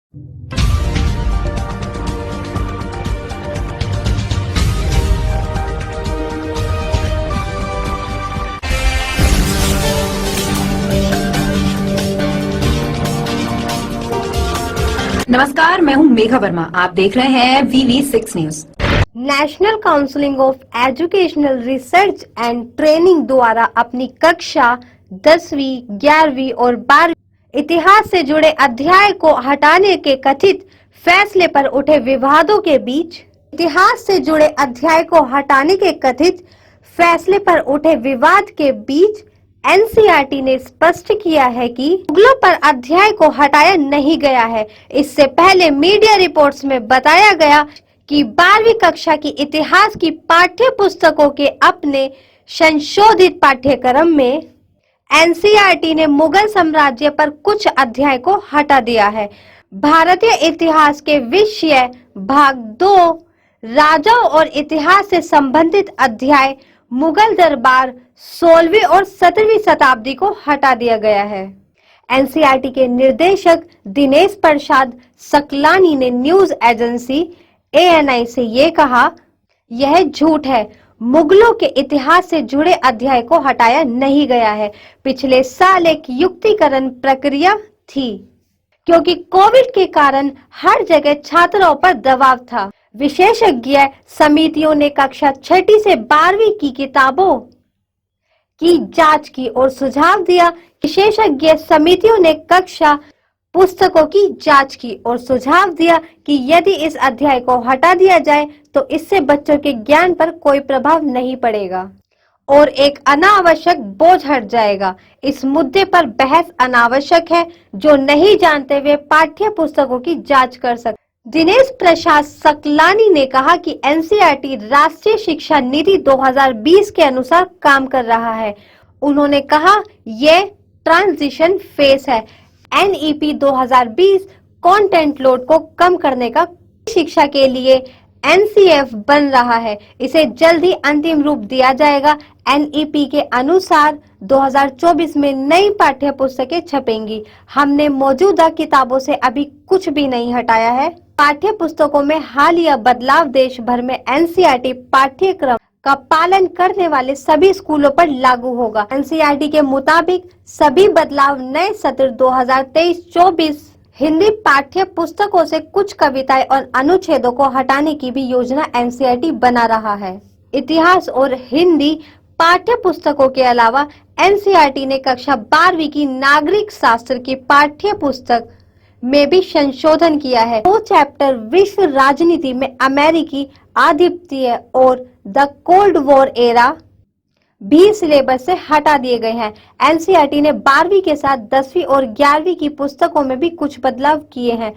नमस्कार, मैं हूं मेघा वर्मा। आप देख रहे हैं VV6 news. National council of educational research and training द्वारा अपनी कक्षा 10वीं, 11वीं और 12वीं इतिहास से जुड़े अध्याय को हटाने के कथित फैसले पर उठे विवादों के बीच इतिहास से जुड़े अध्याय को हटाने के कथित फैसले पर उठे विवाद के बीच एनसीईआरटी ने स्पष्ट किया है कि मुगलों पर अध्याय को हटाया नहीं गया है। इससे पहले मीडिया रिपोर्ट्स में बताया गया कि 12वीं कक्षा की इतिहास की पाठ्य पुस्तकों के अपने संशोधित पाठ्यक्रम में एनसीईआरटी ने मुगल साम्राज्य पर कुछ अध्याय को हटा दिया है। भारतीय इतिहास के विषय भाग 2 राजाओं और इतिहास से संबंधित अध्याय मुगल दरबार 16वीं और 17वीं शताब्दी को हटा दिया गया है। एनसीईआरटी के निर्देशक दिनेश प्रसाद सकलानी ने न्यूज एजेंसी ANI से ये कहा, यह झूठ है। मुगलों के इतिहास से जुड़े अध्याय को हटाया नहीं गया है। पिछले साल एक युक्तिकरण प्रक्रिया थी क्योंकि कोविड के कारण हर जगह छात्रों पर दबाव था। विशेषज्ञ समितियों ने कक्षा 6ठी से 12वीं की किताबों की जांच की और सुझाव दिया। विशेषज्ञ समितियों ने कक्षा पुस्तकों की जांच की और सुझाव दिया कि यदि इस अध्याय को हटा दिया जाए तो इससे बच्चों के ज्ञान पर कोई प्रभाव नहीं पड़ेगा और एक अनावश्यक बोझ हट जाएगा। इस मुद्दे पर बहस अनावश्यक है। जो नहीं जानते वे पाठ्य पुस्तकों की जांच कर सकते। दिनेश प्रसाद सकलानी ने कहा कि एनसीईआरटी राष्ट्रीय शिक्षा नीति 2020 के अनुसार काम कर रहा है। उन्होंने कहा, ये ट्रांजिशन फेस है। NEP 2020 कंटेंट लोड को कम करने का शिक्षा के लिए NCF बन रहा है। इसे जल्द ही अंतिम रूप दिया जाएगा। NEP के अनुसार 2024 में नई पाठ्य पुस्तकें छपेंगी। हमने मौजूदा किताबों से अभी कुछ भी नहीं हटाया है। पाठ्य पुस्तकों में हालिया बदलाव देश भर में एनसीईआरटी पाठ्यक्रम का पालन करने वाले सभी स्कूलों पर लागू होगा। एनसीईआरटी के मुताबिक सभी बदलाव नए सत्र 2023-24 हिंदी पाठ्य पुस्तकों से कुछ कविताएं और अनुच्छेदों को हटाने की भी योजना एनसीईआरटी बना रहा है। इतिहास और हिंदी पाठ्य पुस्तकों के अलावा एनसीईआरटी ने कक्षा 12वीं की नागरिक शास्त्र की पाठ्य पुस्तक में भी संशोधन किया है। 2 चैप्टर विश्व राजनीति में अमेरिकी आधिपत्य और द कोल्ड वॉर एरा भी सिलेबस से हटा दिए गए हैं। एनसीईआरटी ने 12वीं के साथ 10वीं और 11वीं की पुस्तकों में भी कुछ बदलाव किए हैं।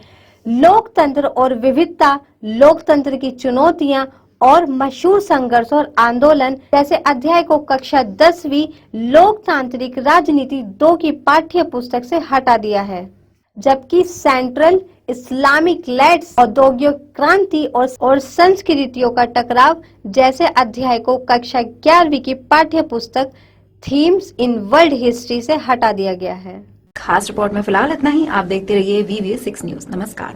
लोकतंत्र और विविधता, लोकतंत्र की चुनौतियां और मशहूर संघर्ष और आंदोलन जैसे अध्याय को कक्षा 10वीं लोकतांत्रिक राजनीति 2 की पाठ्य पुस्तक से हटा दिया है, जबकि सेंट्रल इस्लामिक लेट्स औद्योगिक क्रांति और संस्कृतियों का टकराव जैसे अध्याय को कक्षा 11वीं की पाठ्य पुस्तक थीम्स इन वर्ल्ड हिस्ट्री से हटा दिया गया है। खास रिपोर्ट में फिलहाल इतना ही। आप देखते रहिए VV6 न्यूज। नमस्कार।